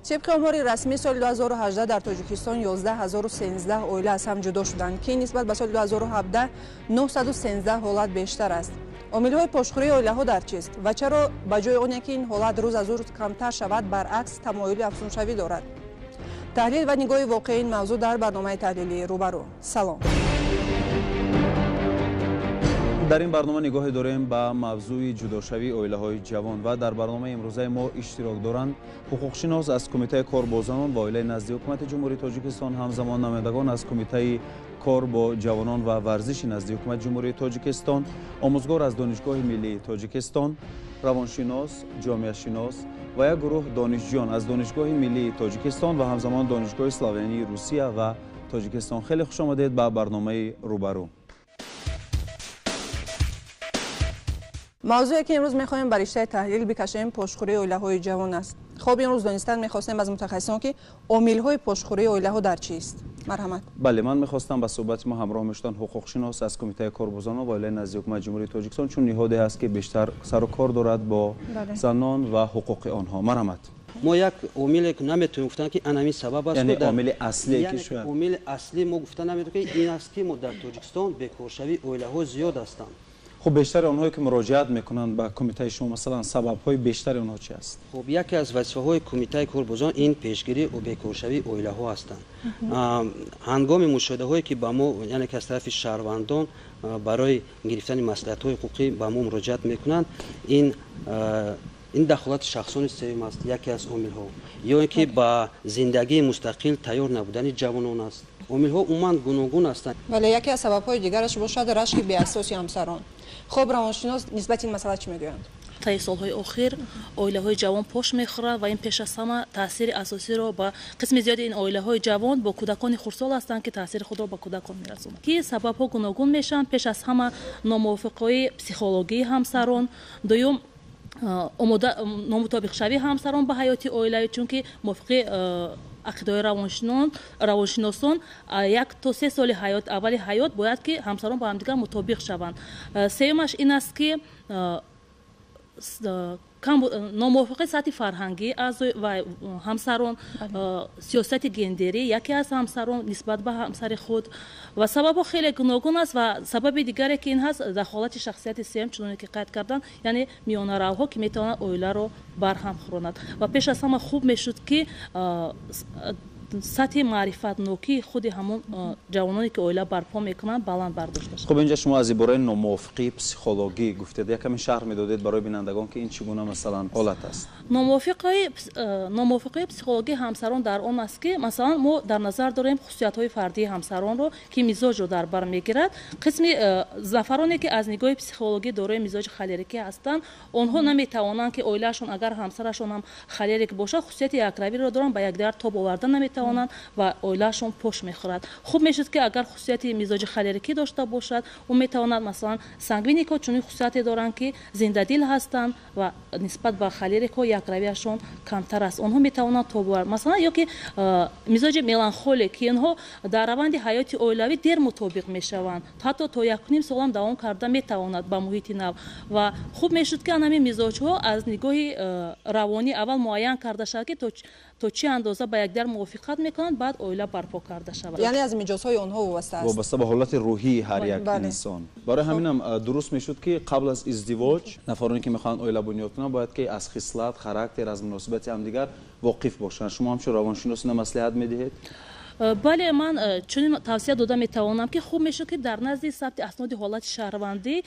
طبق آمار رسمی سال 2018 در تاجیکستان 11013 اویله از هم جدا شدند که نسبت به سال 2017 913 حالت بیشتر است. عامل‌های پشخوری اویله‌ها در چیست و چرا به جای آنکه که این حالت روز از روز کمتر شود برعکس تمایل افزونشوی دارد؟ تحلیل و نگاه واقعی این موضوع در برنامه تحلیلی روبرو. سلام. در این برنامه نگاه داریم به موضوع جداشوی اویله‌های جوان و در برنامه امروزه ما اشتراک دارند حقوقشناس از کمیته کاربازان و اویله نزد حکومت جمهوری تاجیکستان، همزمان نمایندگان از کمیته کار با جوانان و ورزش نزد حکومت جمهوری تاجیکستان، آموزگار از دانشگاه ملی تاجیکستان، روانشناس، جامعه شناس و یک گروه دانشجویان از دانشگاه ملی تاجیکستان و همزمان دانشگاه اسلوونی روسیه و تاجیکستان. خیلی خوش آمدید به برنامه روبرو. موضوعی که امروز می‌خوایم بر رشته تحلیل بکشیم پشخوری اویله‌های جوان است. خب امروز دانستن می‌خواستیم از متخصصان که عامل‌های پشخوری اویله‌ها در چیست. مرحمت. بله، من می‌خواستم با صحبت ما همراه میشدن حقوقشناس از کمیته کاربازان و اویله نزد حکومت جمهوری تاجیکستان، چون نهادی است که بیشتر سر و کار دارد با زنان و حقوق آنها. مرحمت. ما یک عامل که نمیتونیم گفتن که انمی سبب است، یعنی عامل اصلی که شاید عامل اصلی ما گفتن نمیتونیم که این است که ما در تاجیکستان بیکارشوی اویله‌ها زیاد هستند. خب بیشتر آنهایی که مراجعت میکنند به کمیته شما مثلا سبب‌های بیشتر آنها چی است؟ خب یکی از وظیفه‌های کمیته کاربازان این پیشگیری و بیکارشوی اویله‌ها هستند. هنگام مشاهده‌هایی که با ما یعنی که از طرف شهروندان برای گرفتن مصلحت‌های حقوقی با ما مراجعت میکنند، این دخالت شخصان سوم است، یکی از عامل‌ها، یا اینکه با زندگی مستقل تیار نبودن جوانان است. عامل‌ها عموماً گوناگون هستند. ولی یکی از سبب‌های دیگرش باشد رشک بی‌اساسی همسران. خب روانشناس نسبت این مسئله چی میگویند؟ طی سالهای اخیر اویله‌های جوان پوش می‌خورند و این پیش از همه تاثیر اساسی را با قسم زیادی این اویله‌های جوان با کودکان خردسال هستند که تاثیر خود را با کودکان می‌رسانند. که سبب‌ها گوناگون میشن. پیش از همه ناموافقی پسیخولوژی همسران، دوم نامطابق شوی همسران به حیات اویله، چون که موافق عقیده روانشناسان 1 تا 3 سال حیات اول حیات باید که همسران با همدیگر مطابق شوند. سومش این است که ناموافق سطح فرهنگی از و همسران، سیاست گندری یکی از همسران نسبت به همسر خود و سبب خیلی گوناگون است. و سبب دیگری که این هست دخالت شخصیت سوم، چون که قید کردن، یعنی میانه روها که میتوانند اویله رو برهم خوراند. و پیش از همه خوب میشد که سطح معرفت نوکی خود همون جوانانی که اویله برپا میکنند بلند برداشته شد. خب اینجا شما از عباره ناموافقی پسیخولوژی گفتید، یکم شرح میدادید برای بینندگان که این چگونه مثلا حالت است؟ ناموافقی پسیخولوژی همسران در آن است که مثلا ما در نظر داریم خصوصیت‌های فردی همسران رو که مزاج رو در بر میگیرد. قسمی زفرانی که از نگاه پسیخولوژی دارای مزاج خالریکی هستند، آنها نمیتوانند که اویلهشون اگر همسرشون هم خالریک باشه خصوصیت یکروی رو دارن، با یکدیگر تاب آوردن نمیتوانند و اویلهشون پوش میخورد. خوب میشد که اگر خصوصیت مزاج خالریکی داشته باشد، اون میتواند مثلا سانگوینیکا چون خصوصیتی دارند که زنده دل هستند و نسبت به خالریکا یکرویشون کمتر است، اونها میتوانند تاب آورد. مثلا یا که مزاج ملانخولیک که اینها در روند حیات اویلوی دیر مطابق میشوند، حتی تا 1.5 سال هم دوام کرده میتواند با محیط نو. و خوب میشد که همین مزاج ها از نگاه روانی اول معین کرده شود که تو چه اندازه با یکدیگر موافقت میکنند، بعد اویله برپا کرده شود. یعنی از مجازهای آنها وابسته است، وابسته به حالت روحی هر یک انسان. برای همینم درست میشد که قبل از ازدواج نفرانی که میخوان اویله بنیاد کنند باید که از خصلت، خاراکتر، از مناسبت همدیگر واقف باشند. شما هم چه روانشناس مصلحت میدهید؟ بله، من چون توصیه داده میتوانم که خوب میشه که در نزد ثبت اسناد حالت شهروندی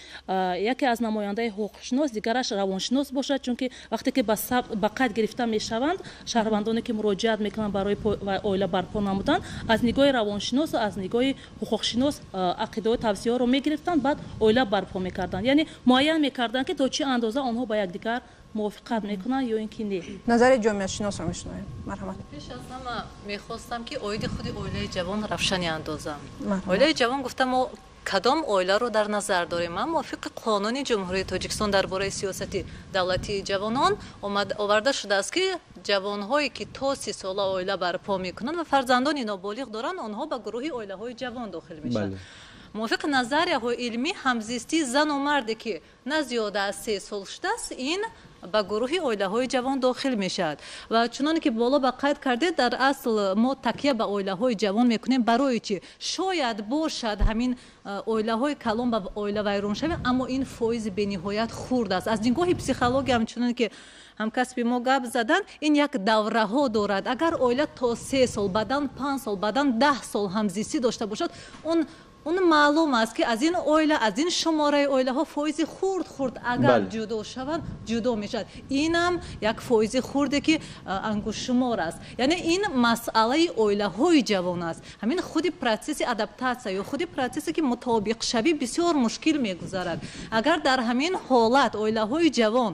یکی از نماینده حقوقشناس دیگرش روانشناس باشد، چون که وقتی که به قید گرفته میشوند شهروندانی که مراجعت میکنند برای اویله برپا نمودن از نگاه روانشناس و از نگاه حقوقشناس عقیده و توصیه ها رو میگرفتند، بعد اویله برپا میکردند، یعنی معین میکردند که تا چه اندازه آنها با یکدیگر موافقت میکنن یا اینکه نه. نظر جامعه شناس رو میشنویم. مرحمت. پیش از همه میخواستم که اوید خود اویله جوان روشنی اندازم. اویله جوان گفتم ما کدام اویله رو در نظر داریم. من موافق قانون جمهوری تاجیکستان درباره سیاست دولتی جوانان آورده شده است که جوانهایی که تا 30 ساله اویله برپا میکنن و فرزندان نابالغ دارن، آنها به گروه اویله های جوان داخل میشن. мувофиқ назарияҳои илмӣ ҳамзистии зану марде ки на зиёда аз 3 сол шудааст ин ба гурӯҳи оилаҳои ҷавон дохил мешавад ва чуноне ки боло ба қайд кардед дар асл мо такя ба оилаҳои ҷавон мекунем барои чи шояд бошад ҳамин оилаҳои калон ба оила вайроншавӣ аммо ин фоизи бениҳоят хурд аст аз нигаҳи психология ҳамчунон ки ҳамкасби мо гап задан ин як давраҳо дорад агар оила то 3 сол баъдан 5 сол баъдан 10 сол ҳамзистӣ дошта бошад он маълум аст ки аз ин оила аз ин шумораи оилаҳо фоизи хурд агар ҷудо шаванд ҷудо мешавад инам як фоизи хурде ки ангушшумор аст яъне ин масъалаи оилаҳои ҷавон аст ҳамин худи процесси адаптатсия ё худи процессе ки мутобиқшавӣ бисёр мушкил мегузарад агар дар ҳамин ҳолат оилаҳои ҷавон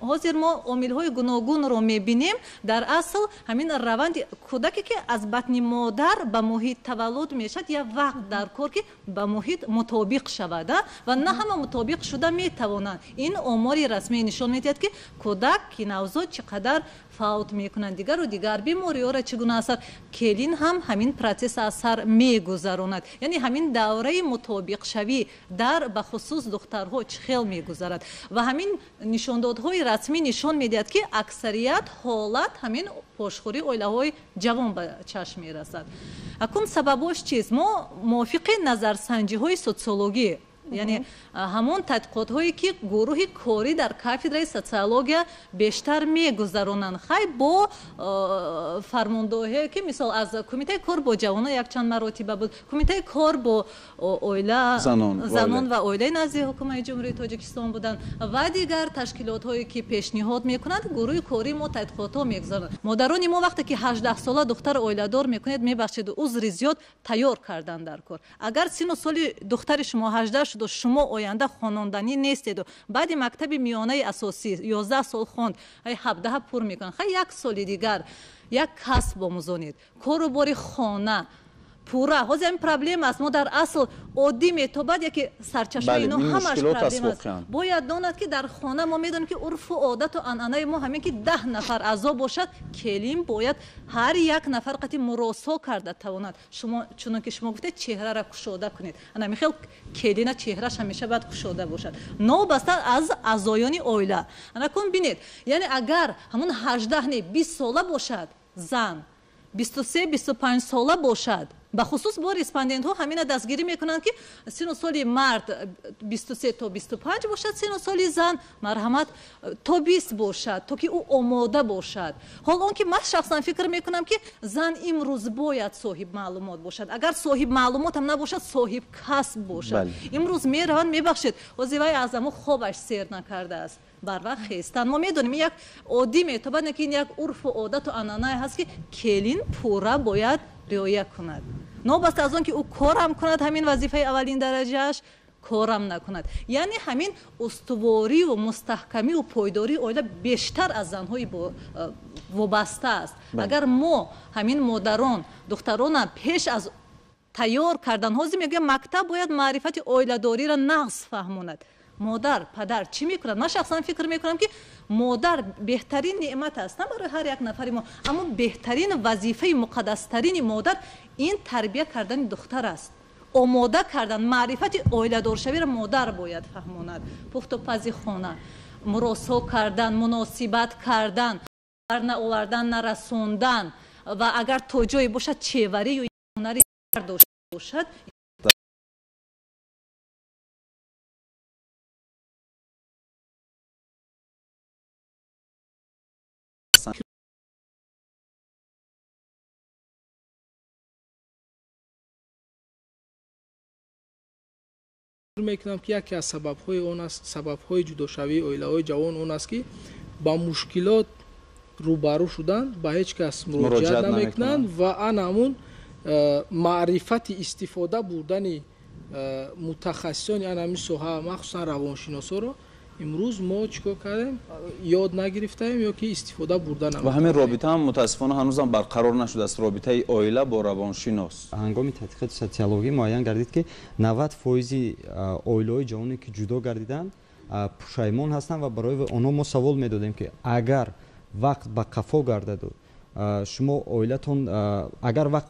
ҳозир мо омилҳои гуногунро мебинем дар асл ҳамин раванди кӯдаке ки аз батни модар ба муҳит таваллуд мешавад як вақт дар кор ки ба муҳит мутобиқ шавад ва на ҳама мутобиқ шуда метавонанд ин омори расмӣ нишон медиҳад ки кӯдак ки навзод чӣ қадар фаут мекунанд дигару дигар бемориёра чӣ гуна асар келин ҳам ҳамин процесс аз сар мегузаронад яъне ҳамин давраи мутобиқшавӣ дар бахусус духтарҳо чӣ хел мегузарад ва ҳамин нишондодҳои расмӣ нишон медиҳад ки аксарият ҳолат ҳамин пошхурии оилаҳои ҷавон ба чашм мерасад акун сабабош чист мо мувофиқи назарсанҷиҳои социологӣ яъне ҳамон тадқиқотҳое ки гурӯҳи корӣ дар кафедраи социология бештар мегузаронанд хай бо фармондоҳие ки мисол аз кумитаи кор бо ҷавонон якчанд маротиба буд кумитаи кор бо оила занон ва оилаи назди ҳукумати ҷумҳурии тоҷикистон буданд ва дигар ташкилотҳое ки пешниҳод мекунанд гурӯҳи кори мо тадқиқотҳо мегузаронанд модарони мо вақте ки 18 сола духтар оиладор мекунед мебахшед узри зиёд тайёр кардан дар кор агар сину соли духтари шумо 18 шуд шумо оянда хононданӣ нестеду баъди мактаби миёнаи асосӣ 11 сол хонд 17 пур мекунад хай як соли дигар як касб омӯзонед корубори хона пура ҳозир ин проблема аст мо дар асл оддӣ метобад яке сарчашмаи ино ҳамаш проблема аст бояд донад ки дар хона мо медонем ки урфу одату анъанаи мо ҳамин ки 10 нафар аъзо бошад келин бояд ҳар як нафар қати муросо карда тавонад шумо чунон ки шумо гуфтед чеҳраро кушода кунед ана михел келина чеҳраш ҳамеша бояд кушода бошад нобаста аз аъзоёни оила ана кун бинед яъне агар ҳамон 18 не 20 сола бошад зан 23-25 сола бошад бахусус бо респондентҳо ҳамина дастгирӣ мекунанд ки сину соли мард 23 то 25 бошад сину соли зан марҳамат то 20 бошад то ки ӯ омода бошад ҳол он ки ман шахсан фикр мекунам ки зан имрӯз бояд соҳиб маълумот бошад агар соҳиб маълумот ҳам набошад соҳиб касб бошад имрӯз мераванд мебахшед ҳозир вай аз аму хобаш сер накардааст барвақт хестан мо медонем як оддӣ метобад не ки ин як урфу одату анъанае ҳаст ки келин пурра бояд риоя кунад нобаста аз он ки ӯ корам кунад ҳамин вазифаи аввалин дараҷааш корам накунад яъне ҳамин устуворию мустаҳкамию пойдории оила бештар аз занҳои вобаста аст агар мо ҳамин модарон духтарона пеш аз тайёр кардан ҳозир мегӯям мактаб бояд маърифати оиладориро нағз фаҳмонад модар падар чӣ мекунад ман шахсан фикр мекунам ки модар беҳтарин неъмат аст на барои ҳар як нафари мо аммо беҳтарин вазифаи муқаддастарини модар ин тарбия кардани духтар аст омода кардан маърифати оиладоршавиро модар бояд фаҳмонад пухтупази хона муросо кардан муносибат кардан наовардан нарасондан ва агар то ҷое бошад чеварӣ ё ҳунари дошта бошад мекунам ки яке аз сабабҳои он аст сабабҳои ҷудошавии оилаҳои ҷавон он аст ки ба мушкилот рӯбарӯ шудан ба ҳеҷ кас муроҷиат намекунанд ва ана ҳамун маърифати истифода бурдани мутахассисони ана ҳамин соҳа махсусан равоншиносоро имрӯз мо чӣ кор кардем ёд нагирифтаем ё ки истифода бурда намекунем ва ҳамин робита ҳам мутаассифона ҳанӯзам барқарор нашудааст робитаи оила бо равоншинос ҳангоми тадқиқоти социологӣ муайян гардид ки 90% оилаҳои ҷавоне ки ҷудо гардиданд пушаймон ҳастанд ва барои онҳо мо савол медодем ки агар вақт ба қафо гардаду шумо оилатон агар вақт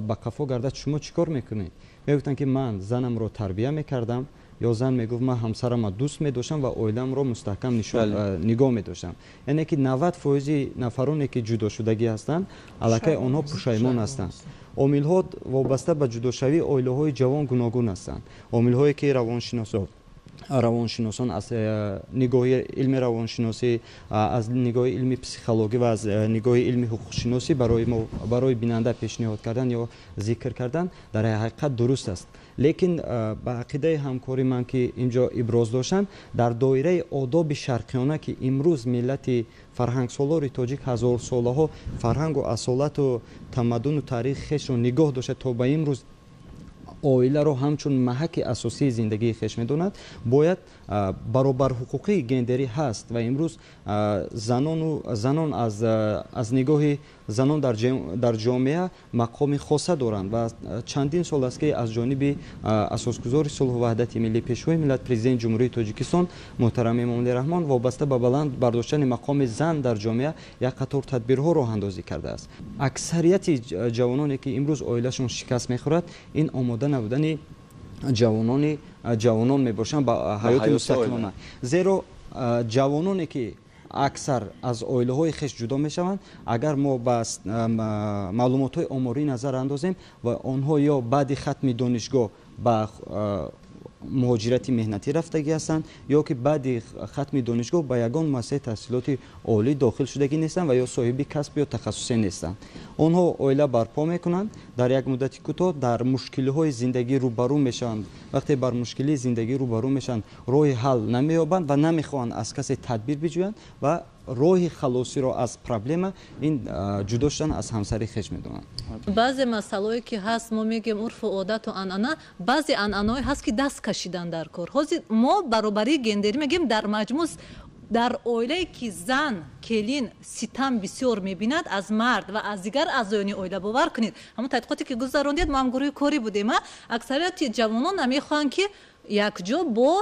ба қафо гардад шумо чӣ кор мекунед? Мегуфтанд ки ман занамро тарбия мекардам, ё зан мегуфт ман ҳамсарама дӯст медоштам ва оиламро мустаҳкам нигоҳ медоштам. Яъне ки 90% нафароне ки ҷудошудагӣ ҳастанд, аллакай онҳо пушаймон ҳастанд. омилҳо вобаста ба ҷудошавии оилаҳои ҷавон гуногун ҳастанд. омилҳое ки равоншиносон аз нигоҳи илми равоншиносӣ, аз нигоҳи илми психологӣ ва аз нигоҳи илми ҳуқуқшиносӣ барои бинанда пешниҳод кардан ё зикр кардан дар ҳақиқат дуруст аст. лекин ба ақидаи ҳамкори ман ки инҷо иброз доштам, дар доираи одоби шарқиёна ки имрӯз миллати фарҳангсолори тоҷик ҳазорсолаҳо фарҳангу асолату тамаддуну таърихи хешро нигоҳ дошта то ба имрӯз оиларо ҳамчун маҳаки асосии зиндагии хеш медонад, бояд баробарҳуқуқии гендерӣ ҳаст ва имрӯз занон аз нигоҳи занон дар ҷомеа мақоми хоса доранд ва чандин сол аст ки аз ҷониби асосгузори сулҳу ваҳдати миллӣ пешвои миллат президенти ҷумҳурии тоҷикистон муҳтарам эмомалӣ раҳмон вобаста ба баланд бардоштани мақоми зан дар ҷомеа як қатор тадбирҳо роҳандозӣ кардааст. Аксарияти ҷавононе ки имрӯз оилашон шикаст мехӯрад, ин омода набудани ҷавонон мебошанд ба ҳаёти мустақилона. Зеро ҷавононе ки аксар аз оилаҳои хеш ҷудо мешаванд, агар мо ба маълумотҳои оморӣ назар андозем ва онҳо ё баъди хатми донишгоҳ ба муҳоҷирати меҳнатӣ рафтагӣ ҳастанд ё ки баъди хатми донишгоҳ ба ягон муассисаи таҳсилоти олӣ дохил шудагӣ нестанд ва ё соҳиби касб ё тахассусе нестанд. онҳо оила барпо мекунанд, дар як муддати кӯтоҳ дар мушкилиҳои зиндагӣ рӯбарӯ мешаванд. Вақте бар мушкилии зиндагӣ рӯбарӯ мешаванд, роҳи ҳал намеёбанд ва намехоҳанд аз касе тадбир биҷӯянд ва роҳи халосиро аз проблема ин ҷудо шудан аз ҳамсари хеш медонанд. баъзе масъалаое ки ҳаст мо мегӯем урфу одату анъана, баъзе анъанаҳое ҳаст ки даст кашидан дар кор. ҳозир мо баробарии гендерӣ мегӯем дар маҷмӯъ дар оилае ки зан келин ситам бисёр мебинад аз мард ва аз дигар аъзоёни оила, бовар кунед ҳамон тадқиқоте ки гузарондед, мо ҳам гурӯҳи корӣ будем, аксарияти ҷавонон намехоҳанд ки якҷо бо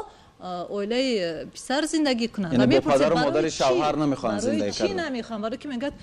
оилаи писар зиндагӣ кунанд. Яъне бо падару модари шавҳар намехоҳанд зиндагӣ кардан. Барои чӣ намехоҳанд? Барои ки мегӯяд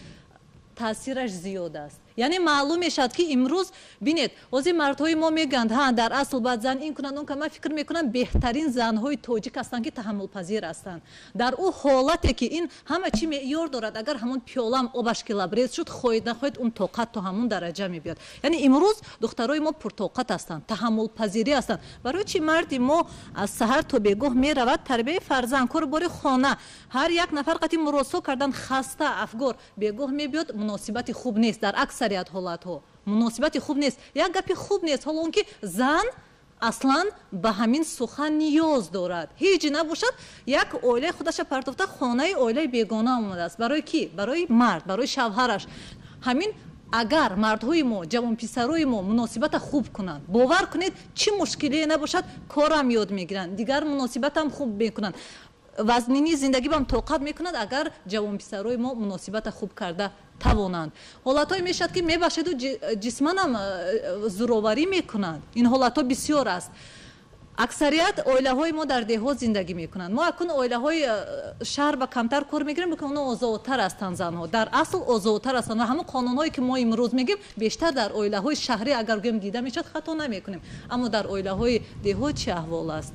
таъсираш зиёд аст. яъне маълум мешавад ки имрӯз бинед ҳозир мардҳои мо мегӯянд ҳа дар асл баъд зан ин кунанд он кунанд. Ман фикр мекунам беҳтарин занҳои тоҷик ҳастанд ки таҳаммулпазир ҳастанд. Дар ӯ ҳолате ки ин ҳама чӣ меъёр дорад, агар ҳамон пиёлам обаш ки лабрез шуд, хоҳед нахоҳед он тоқат то ҳамон дараҷа мебиёд. Яъне имрӯз духтарои мо пуртоқат ҳастанд, таҳаммулпазирӣ ҳастанд. Барои чӣ марди мо аз саҳар то бегоҳ меравад, тарбияи фарзанд, корбори хона, ҳар як нафар қати муросо кардан хаста, афгор бегоҳ мебиёд, муносибати хуб нест. Дар аксарият ҳолатҳо муносибати хуб нест, як гапи хуб нест, ҳоло он ки зан аслан ба ҳамин сухан ниёз дорад. ҳеҷ набошад як оилаи худаша партофта хонаи оилаи бегона омадааст. барои ки? Барои мард, барои шавҳараш. ҳамин агар мардҳои мо, ҷавонписарои мо муносибата хуб кунанд, бовар кунед чӣ мушкилие набошад, корам ёд мегиранд, дигар муносибатам хуб мекунанд, вазнини зиндагӣ бам тоқат мекунад, агар ҷавонписарои мо муносибата хуб карда тавонанд. ҳолатҳое мешавад ки мебахшеду ҷисманам зӯроварӣ мекунанд. ин ҳолатҳо бисёр аст. аксарият оилаҳои мо дар деҳот зиндагӣ мекунанд. мо акун оилаҳои шаҳр ба камтар кор мегирем, бикун онҳо озодтар ҳастанд занҳо. дар асл озодтар ҳастанд ва ҳамон қонунҳое ки мо имрӯз мегӯем бештар дар оилаҳои шаҳрӣ агар гӯем дида мешавад, хато намекунем. аммо дар оилаҳои деҳот чӣ аҳвол аст?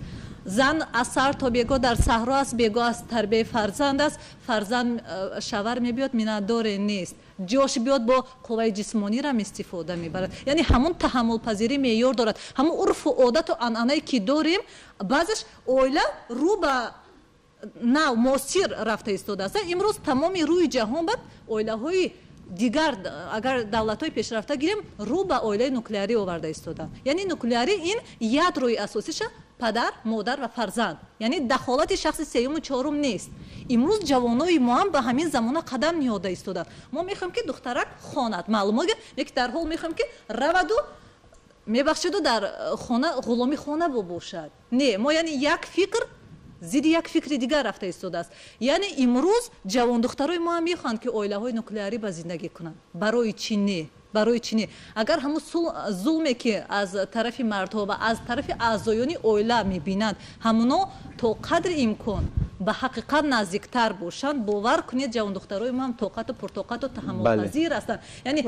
зан аз сар то бегоҳ дар саҳро аст, бегоҳ аст тарбияи фарзанд аст. фарзанд шавар мебиёд, миннатдоре нест, ҷош биёд бо қувваи ҷисмонирам истифода мебарад. яъне ҳамон таҳаммулпазирӣ меъёр дорад. ҳамон урфу одату анъанае ки дорем, баъзеш оила рӯ ба нав муосир рафта истодааст. имрӯз тамоми рӯи ҷаҳон бад оилаҳои дигар, агар давлатҳои пешрафта гирем, рӯ ба оилаи нуклеарӣ оварда истоданд. яъне нуклеарӣ ин ядрои асосиша падар, модар ва фарзанд, яъне дахолати шахси сеюму чорум нест. имрӯз ҷавонои мо ҳам ба ҳамин замона қадам ниҳода истоданд. мо мехоҳем ки духтарак хонад, маълумо ки дар ҳол мехоҳем ки раваду мебахшеду дар хона ғуломи хона бошад. не, мо яъне як фикр зидди як фикри дигар рафта истодааст. яъне имрӯз ҷавондухтарои мо ҳам мехоҳанд ки оилаҳои нуклеарӣ ба зиндагӣ кунанд. барои чӣ не? барои чини агар ҳамун зулме ки аз тарафи мардҳо ва аз тарафи аъзоёни оила мебинанд ҳамуно то қадри имкон ба ҳақиқат наздиктар бошанд бовар кунед ҷавондухтарои мо ҳам тоқату пуртоқату таҳаммулпазир ҳастанд яъне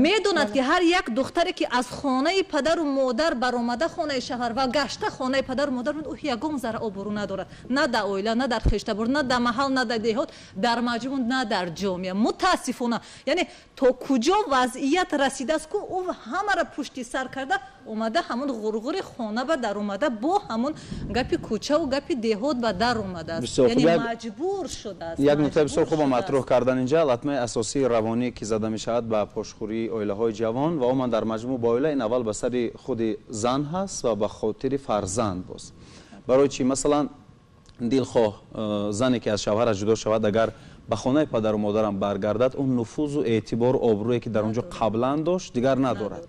медонад ки ҳар як духтаре ки аз хонаи падару модар баромада хонаи шаҳр ва гашта хонаи падару модар ӯ ягон зара обрӯ надорад на дар оила на дар хештабор на дар маҳал на дар деҳот дар маҷмӯъ на дар ҷомеа мутаассифона яъне то куҷо вазъият расидааст ку ӯ ҳамаро пушти сар карда омада ҳамун ғурғури хона ба дар омада бо ҳамун гапи кӯчаву гапи деҳот ба дар омадааст яъне маҷбур шудааст як нуктаи бисёр хубо матруҳ кардан инҷа латмаи асосии равонӣ ки зада мешавад ба пошхурии оилаҳои ҷавон ва умуман дар маҷмӯъ ба оила ин аввал ба сари худи зан ҳаст ва ба хотири фарзанд боз барои чӣ масалан дилхоҳ зане ки аз шавҳараш ҷудо шавад агар ба хонаи падару модарам баргардад он нуфузу эътибору обрӯе ки дар он ҷо қаблан дошт дигар надорад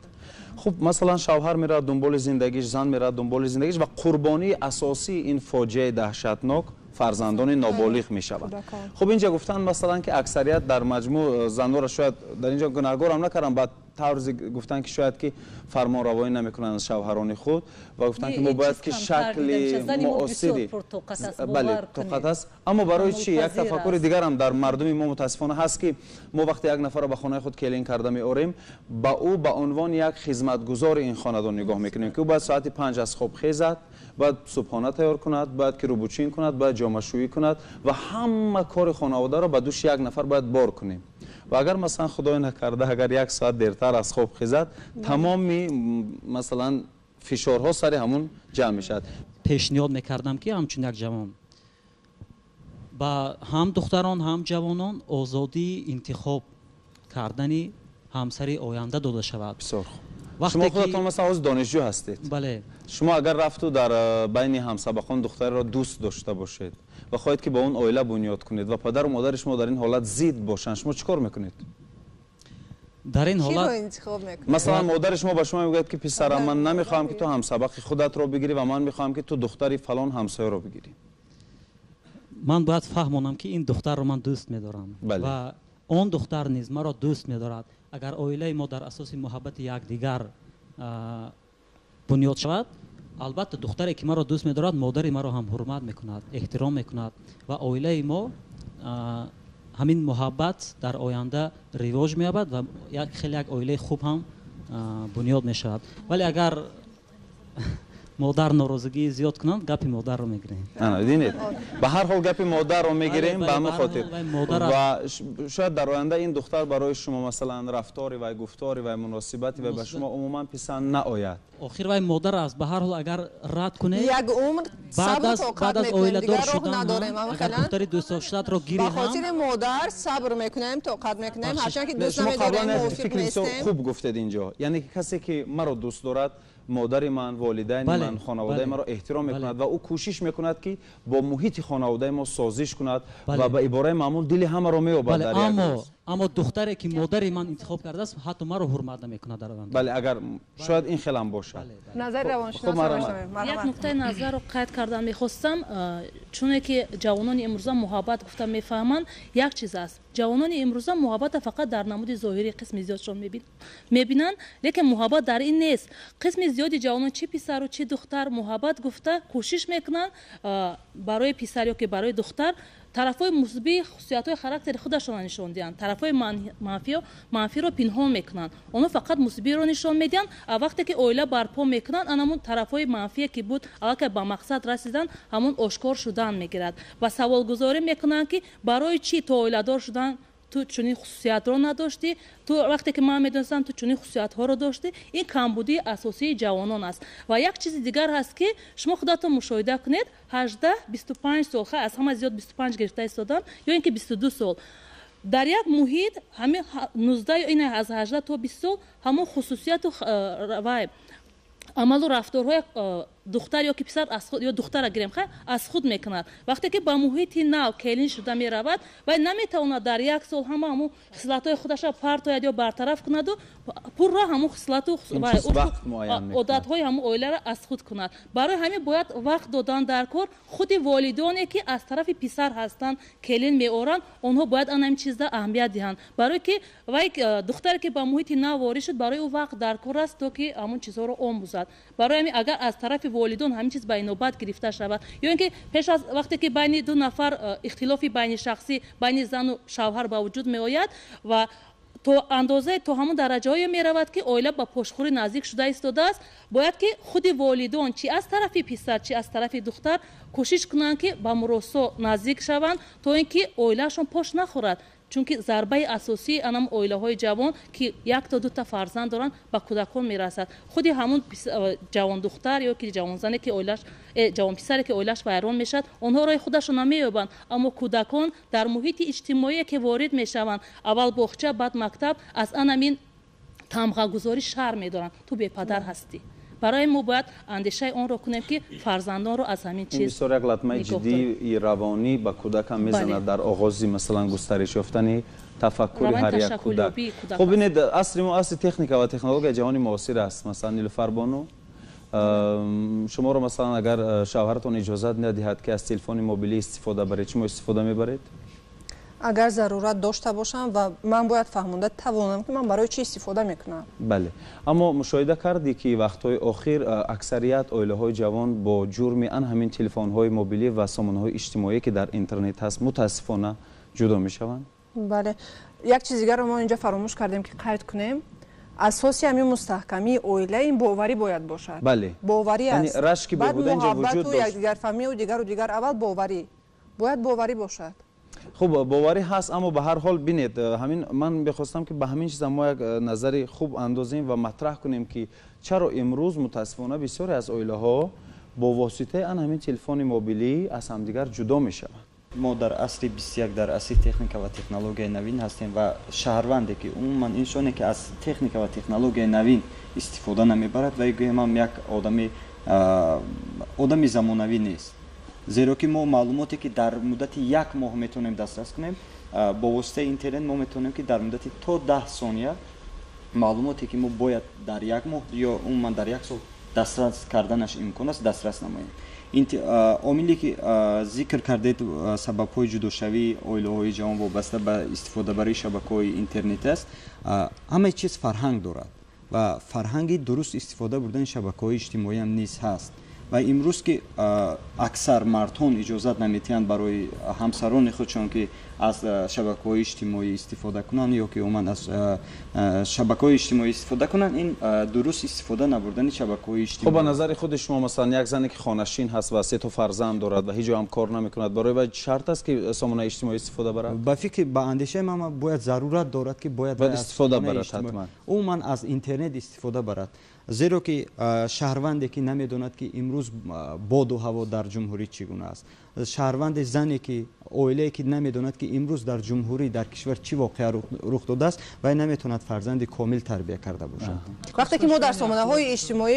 хуб масалан шавҳар меравад дунболи зиндагиш зан меравад дунболи зиндагиш ва қурбонии асосии ин фоҷиаи даҳшатнок фарзандони ноболиғ мешаванд хуб инҷа гуфтанд масалан ки аксарият дар маҷмӯъ занҳоро шояд дар инҷа гунаҳгорам накардам ба тавзи гуфтанд ки шояд ки фармонравоӣ намекунанд шавҳарони худ ва гуфтанд ки мо бояд ки шакли муосири бале тоқат аст аммо барои чӣ як тафаккури дигарам дар мардуми мо мутаассифона ҳаст ки мо вақте як нафарро ба хонаи худ келин карда меорем ба ӯ ба унвони як хизматгузори ин хонадон нигоҳ мекунем ки ӯ бояд соати 5 аз хоб хезад باید صبحانه تیار کند، باید که روبوچین کند، باید جامه‌شویی کند و همه کار خانواده را به دوش یک نفر باید بار کنیم. و اگر مثلا خدای نکرده اگر یک ساعت دیرتر از خواب خیزد تمامی مثلا فشارها سر همون جمع میشد. پیشنهاد میکردم که همچون یک جوان با هم دختران هم جوانان آزادی انتخاب کردنی همسری آینده داده شود. بسیار خوب. شما خودتون مثلا از دانشجو هستید. بله. شما اگر رفتو در بین همسبقان دختر را دوست داشته باشید و خواهید که با اون عائله بنیاد کنید و پدر و مادر شما در این حالت ضد باشن، شما چیکار میکنید؟ در این حالت انتخاب میکنید؟ مثلا مادر شما به شما میگه که پسرم من نمیخوام که تو همسبق خودت رو بگیری و من میخوام که تو دختری فلان همسایه رو بگیری. من باید فهمونم که این دختر رو من دوست میدارم. بله. و اون دختر نیز مرا دوست میدارد. اگر عائله ما در اساس محبت یکدیگر بنیاد شود، البته دختری که مرا دوست می‌دارد مادر مرا هم حرمت می‌کند، احترام می‌کند و عائله ما همین محبت در آینده رواج می‌یابد و خیلی یک عائله خوب هم بنیاد می‌شود. ولی اگر مادر ناراضگی زیاد کنند گپی مادر رو میگیریم. دیدید به هر حال گپی مادر رو میگیریم به همین خاطر و شاید در آینده این دختر برای شما مثلا رفتاری و گفتاری و مناسبتی و به شما عموما پسند نآید. آخر وای مادر است به هر حال اگر رد کنه یک عمر بعد از عائله دار شدن اگر دختری دوست داشت رو گیری هم به خاطر مادر صبر میکنیم طاقت میکنیم هرچند که دوست نداریم موافق نیستیم. خوب گفتید اینجا، یعنی کسی که مرا دوست دارد مادر من، والدین من، خانواده ما را احترام میکند و او کوشش میکند که با محیط خانواده ما سازش کند و به عباره معمول دل همه را مییابد در یک روز. اما دختری که مادر من انتخاب کرده است حتی ما رو حرمت نمیکند در آینده. بله اگر شاید این خیلی هم باشه. نظر روانشناس یک نکته نظر رو قید کردم میخواستم چون که جوانان امروزه محبت گفتم میفهمند یک چیز است. جوانان امروزه محبت فقط در نمود ظاهری قسم زیادشون میبینن لیکن محبت در این نیست. قسم زیادی جوانان چه پسر و چه دختر محبت گفته کوشش میکنن برای پسر یا که برای دختر طرفای مثبت خصوصیت‌های خاراکتر خودشون نشون میدن، طرفای منفی رو پنهان میکنن. اونا فقط مثبت رو نشون میدن. وقتی که عائله برپا میکنن همون طرفای منفی که بود اگه به مقصد رسیدن همون آشکار شدن میگیرد و سوال گذاری میکنن که برای چی تو عائله دار شدن تو چنین خصوصیت رو نداشتی، تو وقتی که من میدونستم تو چنین خصوصیت ها رو داشتی. این کمبودی اساسی جوانان است. و یک چیز دیگر هست که شما خودتون مشاهده کنید 18 25 سال از همه زیاد 25 گرفته ایستادن یا اینکه 22 سال در یک محیط همین 19 یا این از 18 تا 20 سال همون خصوصیت و عمل و رفتارهای духтар ё ки писар аз худ ё духтара гирем хай аз худ мекунад. вақте ки ба муҳити нав келин шуда меравад вай наметавонад дар як сол ҳама ҳамун хислатҳои худашро партояд ё бартараф кунаду пурра ҳамун хислату одатҳои ҳамун оиларо аз худ кунад. барои ҳамин бояд вақт додан дар кор худи волидоне ки аз тарафи писар ҳастанд келин меоранд онҳо бояд ана ҳамин чизда аҳамият диҳанд, барое ки вай духтаре ки ба муҳити нав ворид шуд барои ӯ вақт дар кор аст то ки ҳамун чизҳоро омӯзад. барои ҳамин агар аз тарафи волидон ҳамин чиз ба инобат гирифта шавад ё ин ки пеш аз вақте ки байни ду нафар ихтилофи байни шахсӣ байни зану шавҳар ба вуҷуд меояд ва то андозае то ҳамун дараҷаҳое меравад ки оила ба пошхурӣ наздик шуда истодааст, бояд ки худи волидон чи аз тарафи писар чи аз тарафи духтар кӯшиш кунанд ки ба муросо наздик шаванд то ин ки оилаашон пош нахӯрад. чунки зарбаи асосии анам оилаҳои ҷавон ки як то дута фарзанд доранд ба кӯдакон мерасад. худи ҳамун ҷавондухтар ё ки ҷавонзане ки оилаш ҷавонписаре ки оилаш вайрон мешавад онҳо роҳи худашон намеёбанд, аммо кӯдакон дар муҳити иҷтимоие ки ворид мешаванд аввал бохча баъд мактаб аз анамин тамғагузорӣ шарм медоранд ту бепадар ҳастӣ. барои мо бояд андешаи онро кунем ки фарзандонро аз ҳамин чиз бисёр як латмаи ҷиддии равонӣ ба кӯдакам мезанад дар оғози масалан густариш ёфтани тафаккури ҳар як кӯдак. хуб бинед асри мо асри техника ва технологияи ҷаҳони муосир аст. масалан нилӯфарбону шуморо масалан агар шавҳаратон иҷозат надиҳад ки аз телефони мобилӣ истифода баред шумо истифода мебаред? агар зарурат дошта бошам ва ман бояд фаҳмонда тавонам ки ман барои чӣ истифода мекунам. бале, аммо мушоҳида кардӣ ки вақтҳои охир аксарият оилаҳои ҷавон бо ҷурми ан ҳамин телефонҳои мобилӣ ва сомонаҳои иҷтимоие ки дар интернет ҳаст мутаассифона ҷудо мешаванд? бале, як чизи дигарро мо инҷа фаромӯш кардем ки қайд кунем. асоси ҳамин мустаҳкамии оила ин боварӣ бояд бошад. бале, боварӣ аст. рашки беҳуда инҷа вуҷуд дошт. якдигарфаҳмию дигару аввал боварӣ бояд боварӣ бошад. хуб боварӣ ҳаст, аммо ба ҳар ҳол бинед ҳамин ман мехостам ки ба ҳамин чиза мо як назари хуб андозем ва матраҳ кунем ки чаро имрӯз мутаассифона бисёре аз оилаҳо бо воситаи ан ҳамин телефони мобилӣ аз ҳамдигар ҷудо мешаванд. мо дар асри 21 дар асри техника ва технологияи навин ҳастем ва шаҳрванде ки умуман инсоне ки аз техника ва технологияи навин истифода намебарад ва гӯям як одами замонавӣ нест. зеро ки мо маълумоте ки дар муддати як моҳ метавонем дастрас кунем бо воситаи интернет мо метавонем ки дар муддати то 10 сония маълумоте ки мо бояд дар як моҳ ё умуман дар як сол дастрас карданаш имкон аст дастрас намоем. омиле ки зикр кардед сабабҳои ҷудошавии оилаҳои ҷавон вобаста ба истифодабарии шабакаҳои интернет аст. ҳамаи чиз фарҳанг дорад ва фарҳанги дуруст истифода бурдани шабакаҳои иҷтимоӣ ҳам низ ҳаст. ва имрӯз ки аксар мардҳон иҷозат наметиҳанд барои ҳамсарони худшон ки аз шабакаҳои иҷтимоӣ истифода кунанд ё ки умуман аз шабакаҳои иҷтимоӣ истифода кунанд, ин дуруст истифода набурдани шабакаҳои иҷтимоӣ. хуб ба назари худи шумо масалан як зане ки хонашин ҳаст ва 3 фарзанд дорад ва ҳеҷ ҷо ҳам кор намекунад, барои вай шарт аст ки сомонаи иҷтимоӣ истифода барад? ба фикри ба андешаи ман бояд зарурат дорад ки бояд истифода барад ҳатман. умуман аз интернет истифода барад. зеро ки шаҳрванде ки намедонад ки имрӯз боду ҳаво дар ҷумҳурӣ чӣ гуна аст, шаҳрванде зане ки оилае ки намедонад ки имрӯз дар ҷумҳурӣ дар кишвар чӣ воқеа рух додааст, вай наметавонад фарзанди комил тарбия карда бошад. вақте ки мо дар сомонаҳои иҷтимоӣ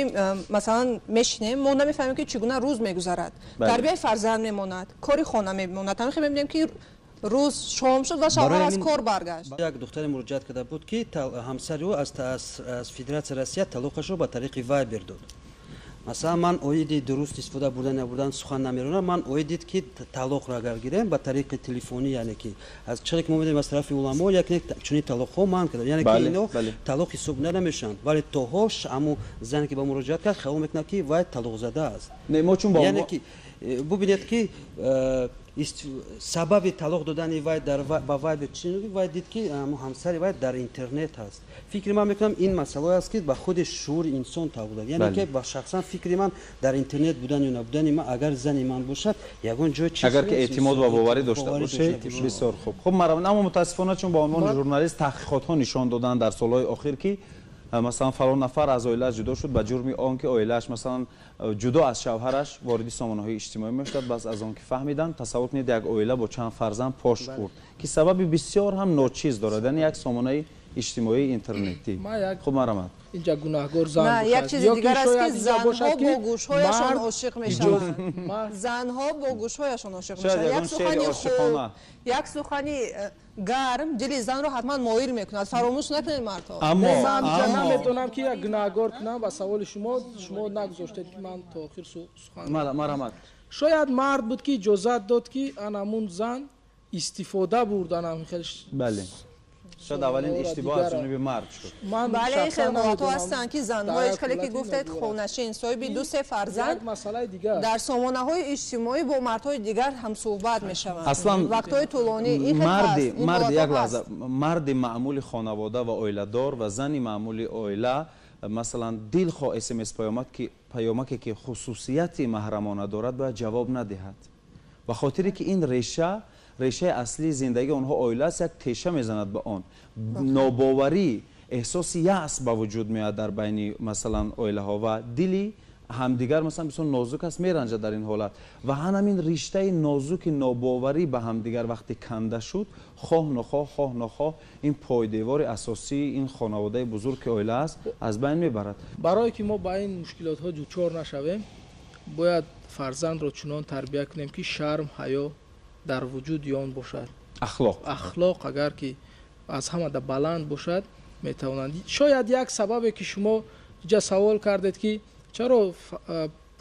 масалан мешинем, мо намефаҳмем ки чӣ гуна рӯз мегузарад, тарбияи фарзанд мемонад, кори хона мемонад. ҳамин мебинем ки рӯз шом шуд ва шавҳар аз кор баргашт. як духтаре муроҷиат карда буд ки ҳамсари ӯ аз федератсияи россия талоқашро ба тариқи вайбер дод. масалан ман оиди дуруст истифода бурдан набурдан сухан намеронам. ман оидид ки талоқро агар гирем ба тариқи телефонӣ, яъне ки аз чаре ки мо медонем аз тарафи уламо яке чунин талоқҳо манъ карда, яъне ки ино талоқ ҳисоб намешаванд, вале тоҳош аму зане ки ба муроҷиат кард хаёл мекунад ки вай талоқзада аст. яъне ки бубинед ки сабаби талоқ додани вай ба вайбер чӣ вай дид ки ҳамсари вай дар интернет ҳаст. фикри ман мекунам ин масъалае аст ки ба худи шуури инсон табук дорад. яъне ки ба шахсан фикри ман дар интернет будани ё набудани ман агар зани ман бошад ягон ҷои чиз агар ки эътимод ва боварӣ дошта бошед бисёр хуб. хуб маравон, аммо мутаассифона чун ба унвони журналист таҳқиқотҳо нишон доданд дар солҳои охир ки مثلا فلان نفر از عائله‌اش جدا شد به جرم آنکه عائله‌اش مثلا جدا از شوهرش وارد سامانه‌های اجتماعی می‌شد. بس از آن که فهمیدن تصور کنید یک عائله با چند فرزند پاش خورد که سبب بسیار هم ناچیز دارد. یعنی یک سامانه اجتماعی اینترنتی. خب مرحمت اینجا گناهگار زن نه یک چیز دیگر است که زنها با گوشهایشان عاشق میشوند. زنها با گوشهایشان عاشق میشوند. یک سخنی گرم دل زن رو حتما مایل میکند. فراموش نکنید مردها. اما من نمیتونم که یک گناهگار کنم و سوال شما نگذاشتید که من تا آخر سخن. مرحمت. شاید مرد بود که اجازه داد که همون زن استفاده بردن خیلی. بله. شاید اولین اشتباه از جانب مرد شد. بله این خیلی موضوع هستند که زن‌ها اشکالی که گفتید خونشین صاحب دو سه فرزند در سامانه‌های اجتماعی با مردهای دیگر هم صحبت می‌شوند. اصلا وقت‌های طولانی این خیلی مرد یک لحظه مرد معمول خانواده و عائله‌دار و زن معمول عائله مثلا دلخواه SMS پیامکی که خصوصیت محرمانه دارد باید جواب ندهد. به خاطری که این ریشه اصلی زندگی آنها عائله است، یک تیشه میزند به آن. ناباوری، احساس یأس به وجود میاد در بین مثلا عائله ها و دلی همدیگر مثلا بسیار نازک است، میرنجد در این حالت و همین رشته نازک ناباوری به همدیگر وقتی کنده شد، خواه نخواه این پایدیوار اساسی این خانواده بزرگ که عائله است از بین میبرد. برای که ما با این مشکلات ها دچار نشویم باید فرزند را چنان تربیت کنیم که شرم، حیا در وجود آن باشد. اخلاق اگر که از همه در بلند باشد میتوانند. شاید یک سببی که شما جا سوال کردید که چرا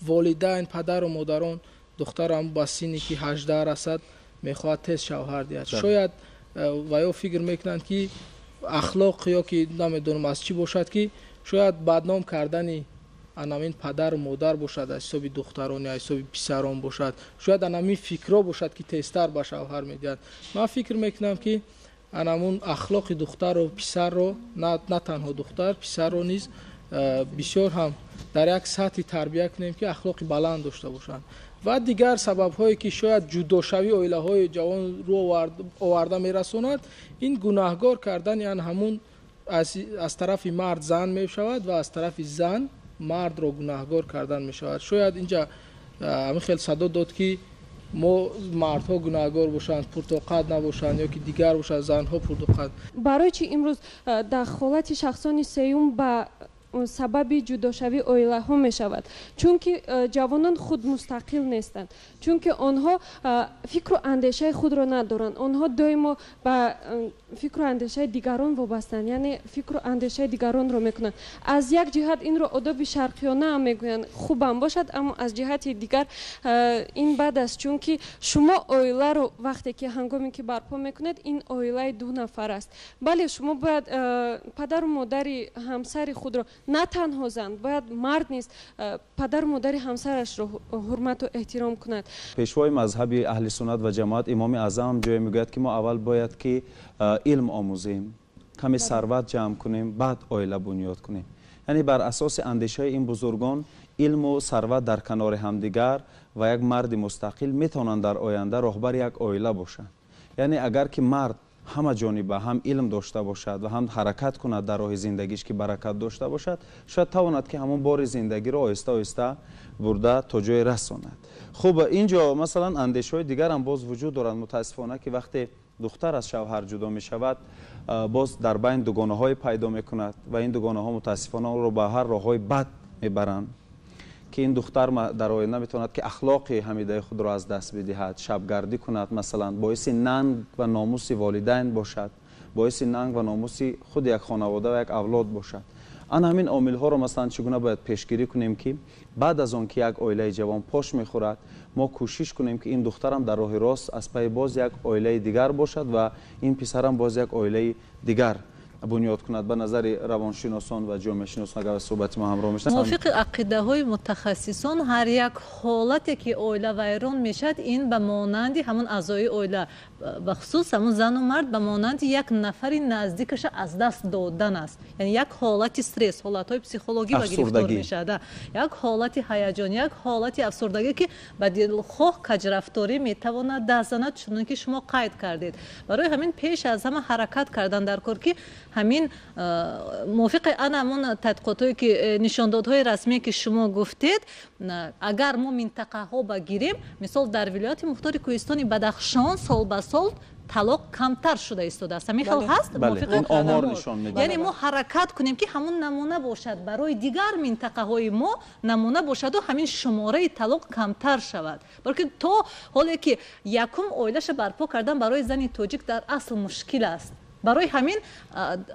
والدین پدر و مادران دخترم با سنی که 18 رسد میخواد تیز شوهر دهد. شاید و یا فکر میکنند که اخلاق یا که نمیدونم از چی باشد که شاید بدنام کردن انامین پدر و مادر باشد، از حساب دختران یا حساب پسران باشد، شاید انامین فکرها باشد که تیزتر به شوهر میدهد. من فکر میکنم که انامون اخلاق دختر و پسر رو نه تنها دختر پسر رو نیز بسیار هم در یک سطح تربیت کنیم که اخلاق بلند داشته باشند. و دیگر سبب هایی که شاید جداشوی عائله های جوان رو آورده میرساند این گناهگار کردن، یعنی همون از طرف مرد زن می شود و از طرف زن مرد رو گناهگار کردن می شود. شاید اینجا همین خیلی صدا داد که ما مردها گناهگار باشند پرتقد نباشند یا که دیگر باشند زنها پرتقد. برای چی امروز دخالت شخصان سیوم با سبب جداشوی عائله ها می شود؟ چون که جوانان خود مستقل نیستند، چون که آنها فکر و اندیشه خود را ندارند، آنها دائما به فکر و اندیشه دیگران وابستند، یعنی فکر و اندیشه دیگران را میکنند. از یک جهت این را آداب شرقیانه هم میگویند خوب هم باشد، اما از جهت دیگر این بد است، چون که شما عائله رو وقتی که هنگامی که برپا میکنید این عائله 2 نفر است. بله شما باید پدر و مادر همسر خود را نه تنها زن، باید مرد نیست پدر و مادر همسرش رو حرمت و احترام کند. پیشوای مذهب اهل سنت و جماعت امام اعظم جای میگوید که ما اول باید که علم آموزیم، کمی ثروت جمع کنیم، بعد عائله بنیاد کنیم. یعنی بر اساس اندیشه این بزرگان علم و ثروت در کنار همدیگر و یک مرد مستقل میتونن در آینده رهبر یک عائله باشند. یعنی اگر که مرد همه جانبه هم علم داشته باشد و هم حرکت کند در راه زندگیش که برکت داشته باشد، شاید تواند که همون بار زندگی را آهسته آهسته برده تا جای رساند. خب اینجا مثلا اندیشه های دیگر هم باز وجود دارند. متاسفانه که وقتی دختر از شوهر جدا می شود باز در بین دوگانه های پیدا می کند و این دوگانه ها متاسفانه رو به هر راه های بد می برند که این دختر در آینده میتواند که اخلاق حمیده خود را از دست بدهد، شبگردی کند، مثلا باعث ننگ و ناموس والدین باشد، باعث ننگ و ناموس خود یک خانواده و یک اولاد باشد. آن همین عامل ها را مثلا چگونه باید پیشگیری کنیم که بعد از آن که یک عائله جوان پاش میخورد ما کوشش کنیم که این دخترم در راه راست از پای باز یک عائله دیگر باشد و این پسرم باز یک عائله دیگر بنیاد کند. به نظر روانشناسان و جامعه شناسان اگر صحبت ما همراه میشن موافق عقیده های متخصصان هر یک حالتی که عائله ویران میشد این به مانند همون اعضای عائله به خصوص همون زن و مرد به مانند یک نفر نزدیکش از دست دادن است. یعنی یک حالت استرس، حالت های پسیکولوژی و گرفتار میشد، یک حالت هیجان، یک حالت افسردگی که به دلخواه کجرفتاری میتواند دست زند، چون که شما قید کردید. برای همین پیش از همه حرکت کردن در کار که همین موافق همون تحقیقاتی که نشاندادهای رسمی که شما گفتید، اگر ما منطقه ها بگیریم مثال در ولایت مختار کوهستان بدخشان سال به سال талоқ камтар шуда истодааст. Ҳамин хел ҳаст? این آمار نشان میده. یعنی ما حرکت کنیم که همون نمونه باشد برای دیگر منطقه‌های ما نمونه باشد و همین شماره طلاق کمتر شود. بلکه تو حالی که یکم اویلش برپا کردن برای زن تاجیک در اصل مشکل است. برای همین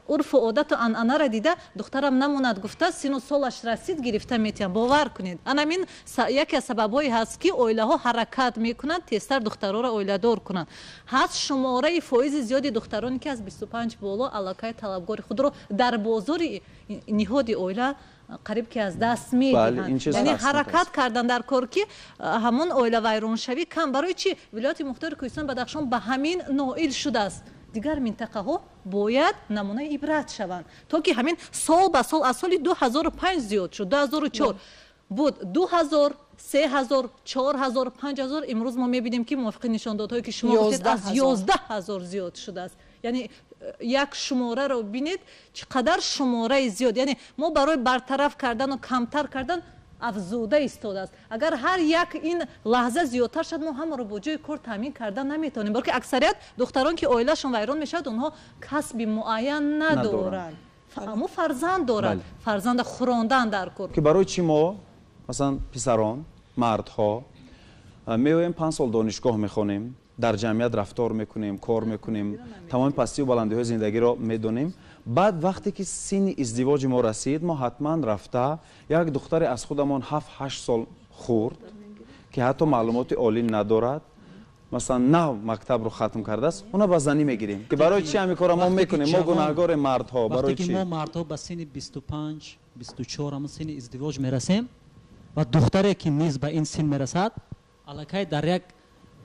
عرف و عادت و عنعنه را دیده دخترم نموند گفته سن و سالش رسید گرفته میتونم. باور کنید همین یکی از سببایی هست که اویله ها حرکت میکنند تیزتر دخترها را اویله دار کنند. هست شماره فایز زیادی دخترانی که از 25 بالا علاقه طلبگار خود را در بازار نهاد اویله قریب که از دست میدهند. یعنی حرکت کردن در کار که همون اویله ویرانشوی کم. برای چی ولایت مختار کوهستان بدخشان به همین نائل شده است. دیگر منطقه ها باید نمونه عبرت شوند تا که همین سال به سال از سال 2005 زیاد شد 2004 بود 2000 3000 4000 5000 امروز ما میبینیم که موافق نشاندادهایی که شما گفتید از 11000 زیاد شده است. یعنی یک شماره رو ببینید چقدر شماره زیاد. یعنی ما برای برطرف کردن و کمتر کردن افزوده ایستاده است. اگر هر یک این لحظه زیادتر شد ما هم رو با جای کار تامین کردن نمیتونیم. بلکه اکثریت دختران که اویلهشون ویران میشد اونها کسب معین ندارند. اما فرزند دارند. فرزند خوراندن در کار. که برای چی ما مثلا پسران مردها میایم 5 سال دانشگاه میخونیم در جمعیت رفتار میکنیم کار میکنیم تمام پستی و بلندی های زندگی را میدونیم. بعد وقتی که سن ازدواج ما رسید ما حتما رفته یک دختر از خودمان 7-8 سال خورد که حتی معلومات عالی ندارد مثلا نه مکتب رو ختم کرده است اونا با زنی میگیریم که برای چی همین کارا ما میکنیم. ما گناهگار مردها برای چی ما مردها به سن 25 24 هم سن ازدواج میرسیم و دختری که نیز به این سن میرسد الکی در یک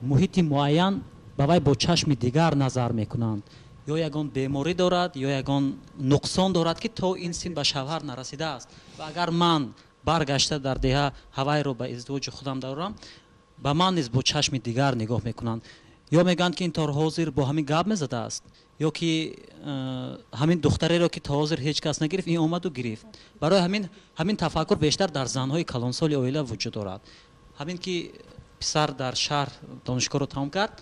محیط معین با وی با چشم دیگر نظر میکنند. یا یگان بیماری دارد یا یگان نقصان دارد که تا این سن به شوهر نرسیده است و اگر من برگشته در دهه هوای رو به ازدواج خودم دارم به من نیز با چشم دیگر نگاه میکنند. یا میگن که این تا حاضر با همین گپ میزده است یا که همین دختری رو که تا حاضر هیچ کس نگرفت این اومد و گرفت. برای همین تفکر بیشتر در زنهای کلانسال اویله وجود دارد. همین که پسر در شهر دانشگاه رو تمام کرد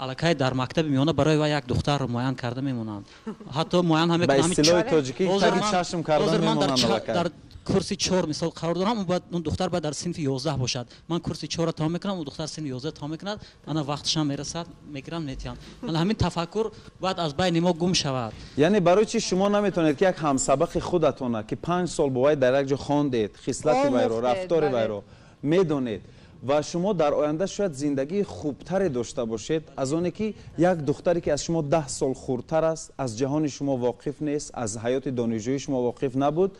الکی در مکتب میونه برای و یک دختر رو معین کرده میمونند. حتی معین هم به اصطلاح تاجیکی چشم کردن میمونند. در کرسی 4 مثال قرار دارم اون دختر باید در صنف 11 باشد. من کرسی 4 رو تمام میکنم اون دختر صنف 11 تمام میکند انا وقتش هم میرسد میگیرن میتیان. همین تفکر باید از بین ما گم شود. یعنی برای چی شما نمیتونید که یک همسبق خودتونه که 5 سال باید در یک جا خواندید خصلت وی رو رفتار وی رو میدونید و شما در آینده شاید زندگی خوبتری داشته باشید از اونی که یک دختری که از شما 10 سال خردتر است از جهان شما واقف نیست از حیات دانشجویی شما واقف نبود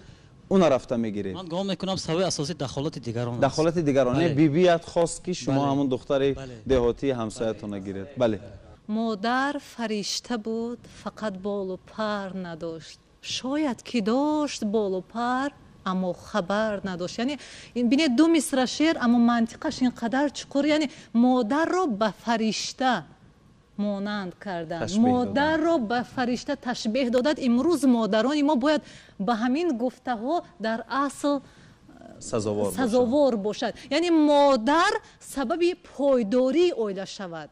اون رفته میگیرید. من گمان میکنم سبب اساسی دخالت دیگران است. دخالت دیگران بیبیت خواست که شما همون دختر دهاتی همسایتون گیرید. بله مادر فرشته بود فقط بال و پر نداشت. شاید که داشت بال و پر اما خبر نداشت. یعنی ببینید دو مصرع شعر اما منطقش اینقدر چقور. یعنی مادر رو به فرشته مانند کردن مادر رو به فرشته تشبیه دادن. امروز مادران ما باید به همین گفته ها در اصل سزاوار باشد. یعنی مادر سبب پایداری اویله شود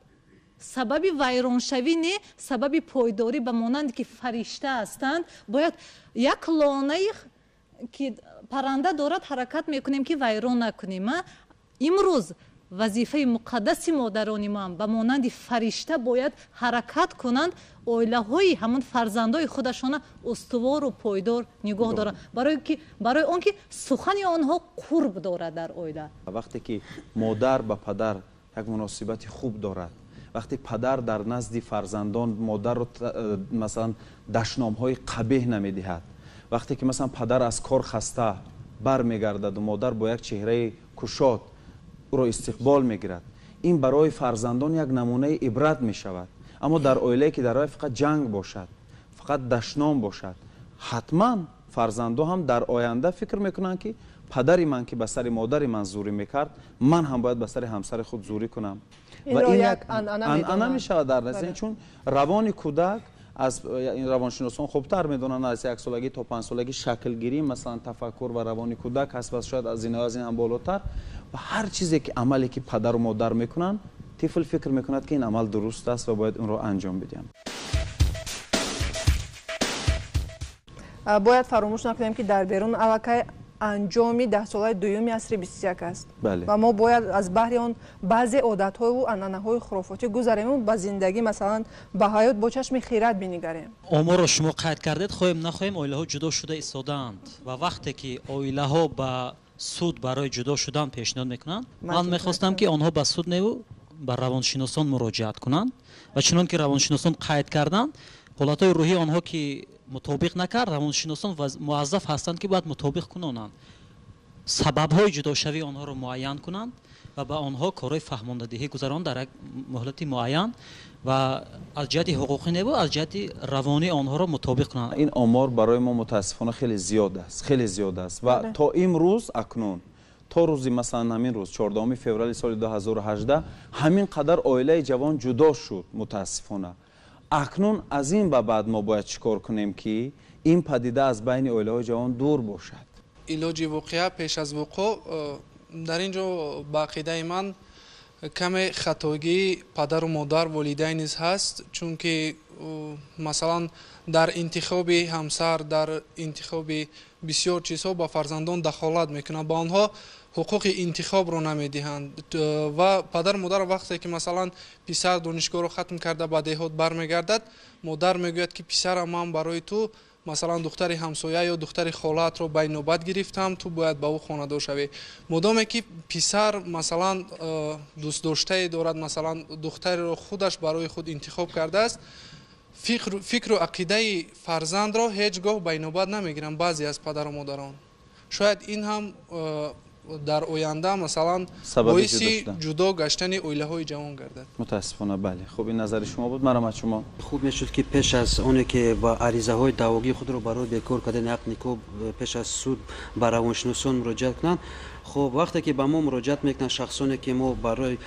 سبب ویرانشوی نه سبب پایداری به مانند که فرشته هستند. باید یک لانه که پرنده دارد حرکت میکنیم که ویران نکنیم. امروز وظیفه مقدس مادران ما هم به مانند فرشته باید حرکت کنند اویله های همون فرزندای خودشان استوار و پایدار نگاه دارند برای اون که سخن آنها قرب دارد در اویله. وقتی که مادر با پدر یک مناسبت خوب دارد وقتی پدر در نزد فرزندان مادر رو مثلا دشنام های قبیح نمیدهد وقتی که مثلا پدر از کار خسته برمیگردد و مادر با یک چهره کشاد او را استقبال میگیرد این برای فرزندان یک نمونه عبرت می شود. اما در اویله که در فقط جنگ باشد فقط دشنام باشد حتما فرزندان هم در آینده فکر میکنند که پدری من که به سر مادر من زوری میکرد من هم باید به سر همسر خود زوری کنم و این یک انانه می شود در نتیجه. چون روان کودک از این روانشناسان خوبتر میدونن از 1 سالگی تا 5 سالگی شکل گیری مثلا تفکر و روان کودک هست و شاید از این هم بالاتر و هر چیزی که عملی که پدر و مادر میکنن طفل فکر میکند که این عمل درست است و باید اون رو انجام بدیم. باید فراموش نکنیم که در بیرون علاقه انجامی 10 ساله دومی عصر 21 است و ما باید از بحر اون بعضی عادت‌های و عنعنه‌های خرافاتی گذریم و به زندگی مثلا به حیات با چشم خیرت بنگریم. آمار رو شما قید کردید خواهیم نخواهیم اویله‌ها جدا شده ایستادند و وقتی که اویله‌ها به سود برای جدا شدن پیشنهاد میکنند من میخواستم که آنها به سود نیو به روانشناسان مراجعت کنند و چنان که روانشناسان قید کردند حالت‌های روحی آنها که مطابق نکرد روانشناسان موظف هستند که باید مطابق کنند سبب‌های جداشوی آنها رو معین کنند و به آنها کارهای فهماندهی گذاران در یک مهلت معین و از جهت حقوقی نیو از جهت روانی آنها را مطابق کنند. این آمار برای ما متاسفانه خیلی زیاد است، خیلی زیاد است و تا امروز اکنون تا روزی مثلا همین روز 14 فوریه سال 2018 همین قدر عائله جوان جدا شد متاسفانه. اکنون از این به بعد ما باید چیکار کنیم که این پدیده از بین عائله جوان دور باشد؟ علاج واقعه پیش از وقوع در اینجا با عقیده من کم خطاگی پدر و مادر والدین نیز هست، چون که مثلا در انتخاب همسر در انتخاب بسیار چیزها با فرزندان دخالت میکنند، با آنها حقوق انتخاب رو نمیدهند و پدر مادر وقتی که مثلا پسر دانشگاه رو ختم کرده به دهات برمیگردد مادر میگوید که پسرم من برای تو مثلا دختر همسایه یا دختر خالت رو به نوبت گرفتم تو باید به او خانه‌دار شوی. مدام که پسر مثلا دوست داشته دارد مثلا دختر رو خودش برای خود انتخاب کرده است فکر و عقیده فرزند را هیچگاه به نوبت نمیگیرن بعضی از پدر و مادران. شاید این هم در آینده مثلا باعث جدا گشتن عائله‌های جوان گردد. متاسفانه بله. خب این نظر شما بود. مرحمت شما. خوب میشد که پیش از اون که با عریضه های دعواگی خود رو برای بیکار کردن عقد نکاح پیش از سود به روانشناسان مراجعت کنند. خب وقتی که به ما مراجعت میکنن شخصانی که ما برای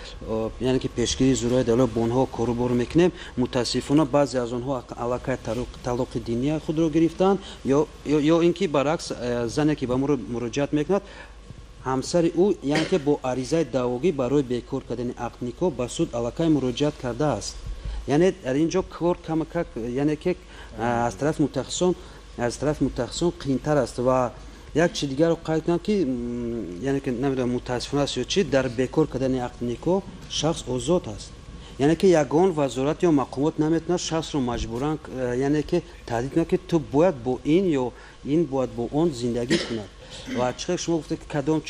یعنی که پیشگیری زورای دولت با اونها کاروبار میکنیم متاسفانه بعضی از اونها علاقه طلاق دینی خود رو گرفتن یا اینکه برعکس زنی که به ما مراجعت میکند همسر او یعنی که با عریضه دعواگی برای بیکار کردن عقد نکاح به سود علاقه مراجعت کرده است. یعنی در اینجا کار کمک یعنی که از طرف متخصصان قینتر است و یک چیز دیگر رو قید کنم که یعنی که نمیدونم متاسفانه است یا چی در بیکار کردن عقد نکاح شخص آزاد است. یعنی که یگان وزارت یا مقامات نمیتونه شخص رو مجبورن یعنی که تهدید کنه که تو باید با این یا این باید با اون زندگی کند. و چقدر شما گفته که کدام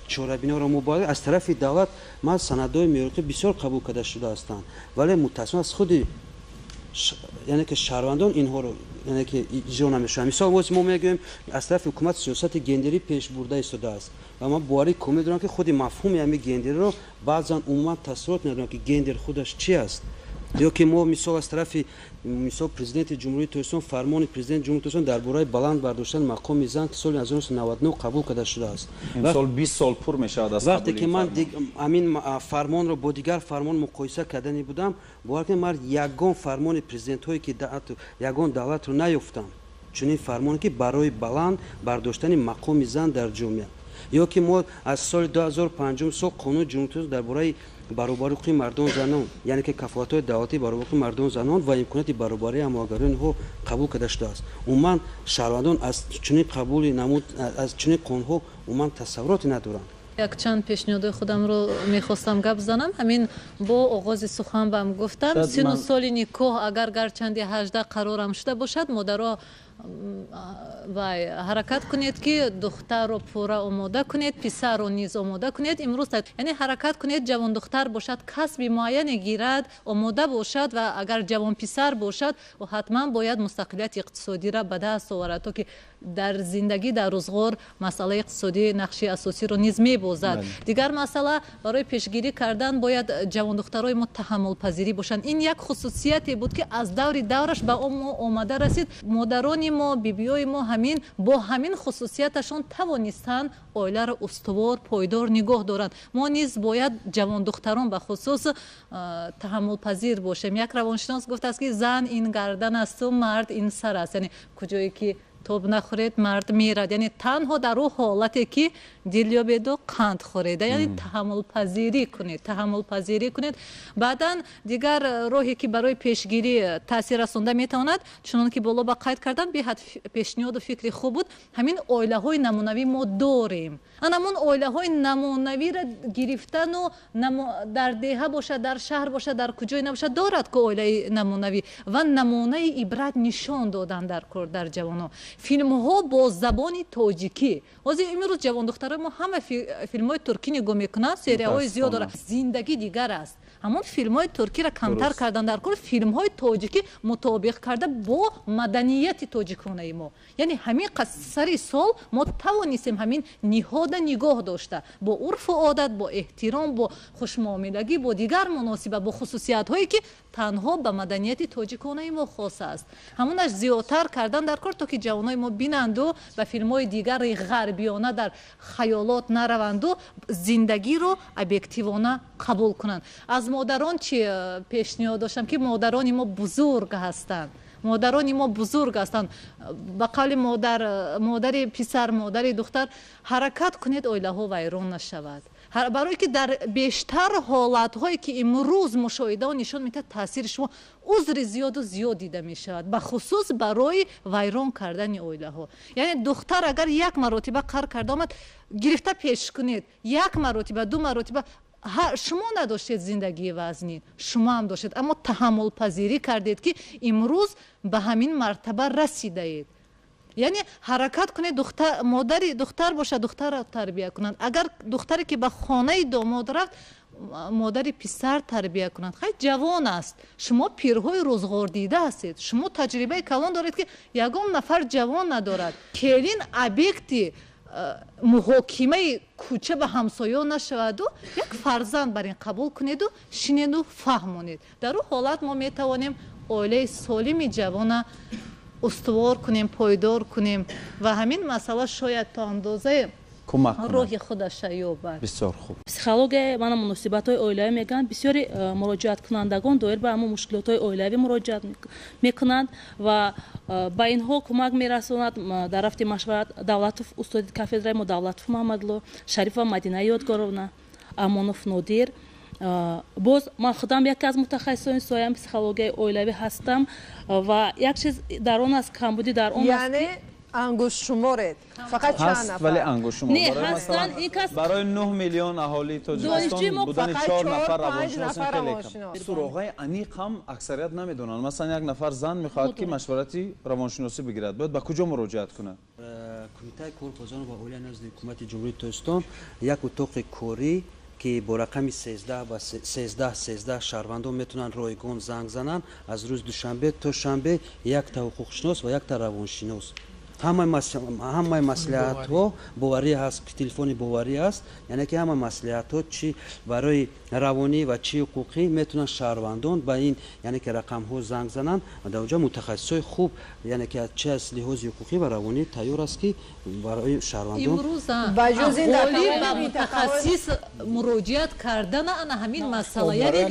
چاره‌بینا رو مبارک از طرف دولت ما سندهای میراثی بسیار قبول کرده شده هستند ولی متاسفانه از خود یعنی که شهروندان اینها رو یعنی که اجرا نمیشه. مثلا ما میگیم از طرف حکومت سیاست گندری پیش برده ایستاده است و ما باوری کمی دارم که خود مفهوم همین گندری رو بعضا عموما تصورات ندارم که گندر خودش چی است. یا که ما مثال از طرف مثال پرزیدنت جمهوری ترکستان فرمان پرزیدنت جمهوری ترکستان درباره بلند برداشتن مقام زن که سال 1999 قبول کرده شده است. این سال 20 سال پر میشه از وقتی که من همین فرمان رو با دیگر فرمان مقایسه کردنی بودم باور کنید من یگان فرمان پرزیدنت هایی که یگان دولت رو نیافتم چون این فرمانی که برای بلند برداشتن مقام زن در جامعه یا که ما از سال 2005 سال قانون جمهوری ترکستان درباره برابری حقوق مردان زنان یعنی که کفالت‌های دولتی برابری حقوق مردان زنان و امکانات برابری عملگران ها قبول کرده شده است. عموما شهروندان از چنین قبول نمود از چنین قانون‌ها عموما تصوراتی ندارند. یک چند پیشنهاد خودم رو میخواستم گپ بزنم. همین با آغاز سخن بهم گفتم سن سال نکاح اگر گرچند 18 قرارم شده باشد مادرها و حرکت کنید که دختر رو پورا آماده کنید پسر رو نیز آماده کنید. امروز یعنی حرکت کنید جوان دختر باشد کسب معین گیرد آماده باشد و اگر جوان پسر باشد و حتما باید مستقلیت اقتصادی را به دست آورد تا که در زندگی در روزگار مسئله اقتصادی نقش اساسی رو نیز میبازد. دیگر مسئله برای پیشگیری کردن باید جوان دخترای ما تحمل پذیری باشند. این یک خصوصیتی بود که از دورش به ما آمده رسید. مادران ما بیبیای ما همین با همین خصوصیتشون توانستند عائله را استوار پایدار نگاه دارند. ما نیز باید جوان دختران به خصوص تحمل پذیر باشیم. یک روانشناس گفته است که زن این گردن است و مرد این سر است. یعنی کجایی که тоб нахӯред мард мерад, яъне танҳо дар ӯ ҳолате ки дил ёбеду қанд хӯреда, яъне таҳаммулпазирӣ кунед. Баъдан дигар роҳе ки барои пешгирӣ таъсир расонда метавонад, чунон ки боло ба қайд кардам, беҳад пешниҳоду фикри хуб буд. Ҳамин оилаҳои намунавӣ мо дорем. Анамон оилаҳои намунавиро гирифтану дар деҳа бошад, дар шаҳр бошад, дар куҷое набошад, дорад ку оилаи намунавӣ ва намунаи ибрат нишон додан дар ҷавонҳо. Филмҳо бо забони тоҷикӣ, ҳозир имрӯз ҷавондухтарои мо ҳама филмҳои туркӣ нигоҳ мекунанд, серияҳои зиёд дорад. Зиндагӣ дигар аст. ҳамон филмҳои туркиро камтар кардан, дар кори филмҳои тоҷикӣ мутобиқ карда бо маданияти тоҷиконаи мо. Яъне ҳамин сари сол мо тавонистем ҳамин ниҳода нигоҳ дошта бо урфу одат, бо эҳтиром, бо хушмуомилагӣ, бо дигар муносибат, бо хусусиятҳое ки танҳо ба маданияти тоҷиконаи мо хос аст. ҳамонаш зиёдтар кардан дар кор, то ки ҷавонои мо бинанду ба филмҳои дигари ғарбиёна дар хаёлот нараванду зиндагиро объективона қабул кунанд. Аз модарон чи пешниҳод доштам ки модарони мо бузург ҳастанд. модарони мо бузург ҳастанд. Ба қавли модари писар, модари духтар, ҳаракат кунед оилаҳо вайрон нашавад. барое ки дар бештар ҳолатҳое ки имрӯз мушоҳидаҳо нишон медиҳад, таъсири шумо узри зиёду зиёд дида мешавад, бахусус барои вайрон кардани оилаҳо. яъне духтар агар як маротиба қар карда омад, гирифта пеш кунед, як маротиба, ду маротиба, шумо надоштед зиндагии вазнин, шумо ҳам доштед, аммо таҳаммулпазирӣ кардед ки имрӯз ба ҳамин мартаба расидаед. яъне ҳаракат кунед, модари духтар бошад, духтарро тарбия кунанд. агар духтаре ки ба хонаи домод рафт, модари писар тарбия кунанд. хай ҷавон аст, шумо пирҳои рӯзғор дида ҳастед, шумо таҷрибаи калон доред ки ягон нафар ҷавон надорад. келин объекти муҳокимаи кӯча ба ҳамсоё нашаваду як фарзанд бар ин қабул кунеду шинеду фаҳмонед. дар ӯ ҳолат мо метавонем оилаи солими ҷавона устувор кунем, пойдор кунем ва ҳамин масъала шояд то андозае роҳи худаша ёбад. бисёр хуб. психологияи мана муносибатҳои оилавӣ мегӯянд, бисёри муроҷиаткунандагон доир ба ҳамон мушкилотҳои оилавӣ муроҷиат мекунанд ва ба инҳо кӯмак мерасонад. дар рафти машварат давлатов устоди кафедраи мо давлатов муҳаммадло, шарифова мадина ёдгоровна, амонов нодир. боз ман худам яке аз мутахассисони сояи психологияи оилавӣ ҳастам ва як чиз дар он аст, камбудӣ дар он аст. ангушшуморед фақат чанд нафар? вале ангушшумор не ҳастанд. ин кас барои 9 миллион аҳолии тоҷикистон будани 4 нафар равоншинос хеле кам. суроғаи аниқ ҳам аксарият намедонанд. масалан як нафар зан мехоҳад ки машварати равоншиносӣ бигирад, бояд ба куҷо муроҷиат кунад? кумитаи корбозон ва оилаи назди ҳукумати ҷумҳурии тоҷикистон як утоқи корӣ ки бо рақами 13 ба 13 шаҳрвандон метавонанд ройгон занг зананд аз рӯзи душанбе то шанбе, якта ҳуқуқшинос ва якта равоншинос. ҳамаи маслиҳатҳо боварӣ ҳаст, телефони боварӣ аст, яъне ки ҳама маслиҳатҳо чи барои равонӣ ва чи ҳуқуқӣ метавонанд шаҳрвандон ба ин яъне ки рақамҳо занг зананд ва дар онҷо мутахассисои хуб яъне ки чи аз лиҳози ҳуқуқӣ ва равонӣ тайёр аст ки барои шаҳрвандон аҳолӣ ба мутахассис муроҷиат кардана ана ҳамин масъала, яъне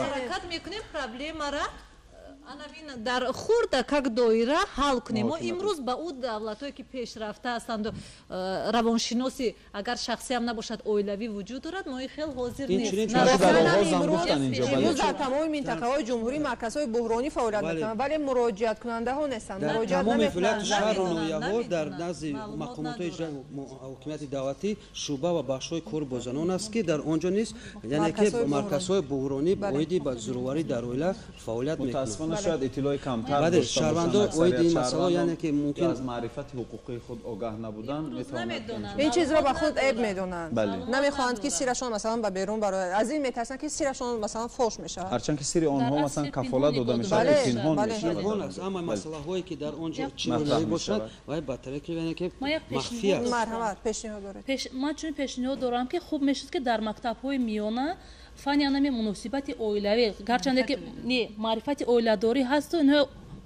ҳаракат мекунем проблемара дар хурда как доира ҳал кунем. мо имрӯз ба ӯ давлатҳое ки пешрафта ҳастанд, равоншиноси агар шахсӣ ҳам набошад оилавӣ вуҷуд дорад, мо хел ҳозир нест. имрӯз дар тамоми минтақаҳои ҷумҳурӣ марказҳои буҳронӣ фаъолият мекунанд, вале муроҷиаткунандаҳо нестанд. тамоми фаъолияти шаҳру ноҳияҳо дар назди мақомотҳои иҷрои ҳокимияти давлатӣ шуъба ва бахшҳои кори бо занон аст ки дар он ҷо низ яъне ки марказҳои буҳронӣ оиди ба зӯроварӣ дар оила фаъолият мекунанд. шояд иттилои камтар шаҳрвандон оиди ин масъала яъне ки мумкин аз маърифати ҳуқуқи худ огаҳ набудан метавонанд ин чизро ба худ эб медонанд, намехоҳанд ки сирашон масалан ба берун барояд. аз ин метарсанд ки сирашон масалан фош мешавад, ҳарчанд ки сири онҳо масалан кафолат дода мешавад, пинҳон мешавад. ҳама масъалаҳое ки дар он ҷо чӣ бошад вай бадтаре ки яъне ки махфӣ аст. марҳамат пешниҳод доред? ман чунин пешниҳод дорам ки хуб мешуд ки дар мактабҳои миёна фани анами муносибати оилавӣ гарчанде ки маърифати оиладорӣ ҳасту инҳо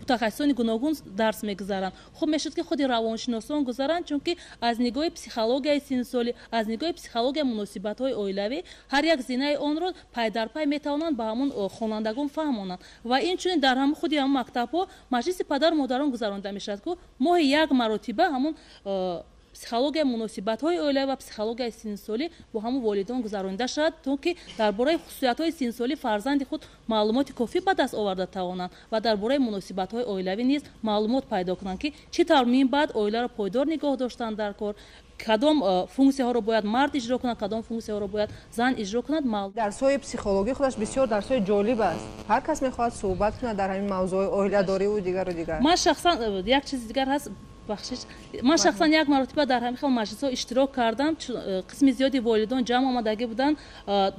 мутахассисони гуногун дарс мегузаранд. хуб мешуд ки худи равоншиносон гузаранд, чунки аз нигоҳи психологияи синнисолӣ, аз нигоҳи психологияи муносибатҳои оилавӣ ҳар як зинаи онро пай дар пай метавонанд ба ҳамон хонандагон фаҳмонанд. ва инчунин дар ҳамон худи ҳамон мактабҳо маҷлиси падару модарон гузаронида мешавад ки моҳи як маротиба ҳамон психологияи муносибатҳои оилавӣ ва психологияи синнисолӣ бо ҳамон волидон гузаронида шавад, то ки дар бораи хусусиятҳои синнисолӣ фарзанди худ маълумоти кофӣ ба даст оварда тавонанд ва дар бораи муносибатҳои оилавӣ низ маълумот пайдо кунанд ки чӣ тавр мин баъд оиларо пойдор нигоҳ доштан дар кор, кадом функсияҳоро бояд мард иҷро кунад, кадом функсияҳоро бояд зан иҷро кунад. дарсҳои психологӣ худаш бисёр дарсҳои ҷолиб аст. ҳар кас мехоҳад суҳбат кунад дар ҳамин мавзӯи оиладориву дигару дигар. ман шахсан як чизи дигар ҳаст, ман шахсан як маротиба дар ҳамин хел маҷлисҳо иштирок кардам. қисми зиёди волидон ҷамъ омадагӣ буданд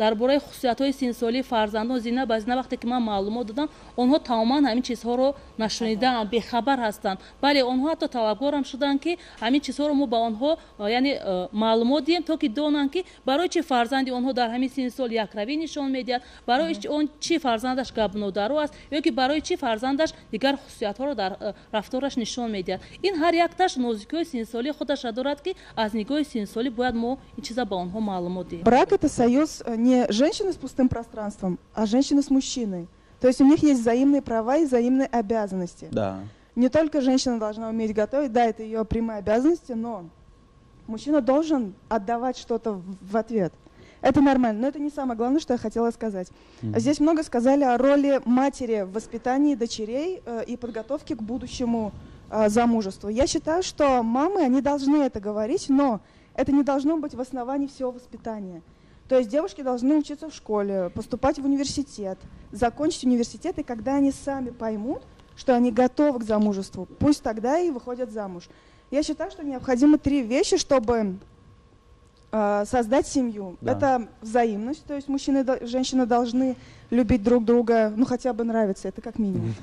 дар бораи хусусиятҳои синнисолии фарзандон зина ба зина. вақте ки ман маълумот додам, онҳо тамоман ҳамин чизҳоро нашунидаанд, бехабар ҳастанд. бале онҳо ҳатто талабгорам шуданд ки ҳамин чизҳоро мо ба онҳо яъне маълумот диҳем, то ки донанд ки барои чӣ фарзанди онҳо дар ҳамин синни сол якравӣ нишон медиҳад, барои он чӣ фарзандаш гапнодаро аст ё ки барои чӣ фарзандаш дигар хусусиятҳоро дар рафтораш нишон медиҳад. ин ҳар якташ нозикиҳои синнисолии худашро дорад ки аз нигоҳи синнисолӣ бояд мо ин чиза ба онҳо маълумот диҳем. Брак — это союз не женщины с пустым пространством, а женщины с мужчиной. То есть у них есть взаимные права и взаимные обязанности. Да. Не только женщина должна уметь готовить, да, это ее прямые обязанности, но мужчина должен отдавать что-то в ответ. Это нормально, но это не самое главное, что я хотела сказать. Здесь много сказали о роли матери в воспитании дочерей и подготовке к будущему замужеству. Я считаю, что мамы, они должны это говорить, но это не должно быть в основании всего воспитания. То есть девушки должны учиться в школе, поступать в университет, закончить университет, и когда они сами поймут, что они готовы к замужеству, пусть тогда и выходят замуж. Я считаю, что необходимы 3 вещи, чтобы создать семью. Да. Это взаимность, то есть мужчина и женщина должны любить друг друга, ну хотя бы нравиться, это как минимум.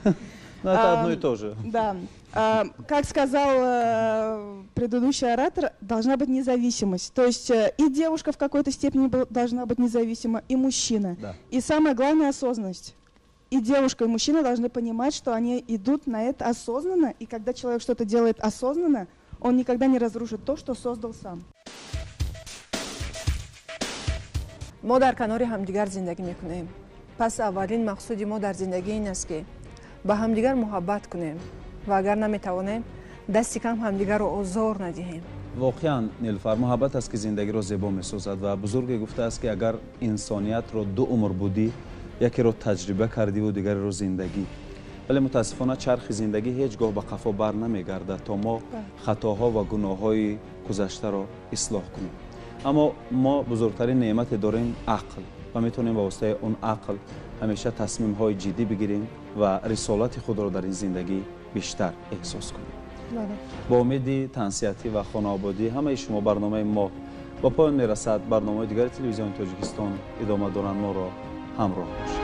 Это одно и то же. Да. Как сказал предыдущий оратор, должна быть независимость. То есть и девушка в какой-то степени должна быть независима, и мужчина. Да. И самое главное — осознанность. И девушка, и мужчина должны понимать, что они идут на это осознанно, и когда человек что-то делает осознанно, он никогда не разрушит то, что создал сам. мо дар канори ҳамдигар зиндагӣ мекунем. пас аввалин мақсуди мо дар зиндагӣ ин аст ки ба ҳамдигар муҳаббат кунем ва агар наметавонем дасти кам ҳамдигарро озор надиҳем. воқеан нилфар, муҳаббат аст ки зиндагиро зебо месозад ва бузурге гуфтааст ки агар инсониятро 2 умр будӣ, якеро таҷриба кардиву дигареро зиндагӣ. вале мутаассифона чархи зиндагӣ ҳеҷ гоҳ ба қафо бар намегардад то мо хатоҳо ва гуноҳҳои гузаштаро ислоҳ кунем. аммо мо бузургтарин неъмате дорем ақл ва метавонем ба воситаи он ақл ҳамеша тасмимҳои ҷиддӣ бигирем ва рисолати худро дар ин зиндагӣ бештар эҳсос кунем. با امید تنصیحاتی و خانوادگی همه شما برنامه ما با پایان میرسد. برنامه دیگر تلویزیون تاجیکستان ادامه دارند. ما را همراه باشید.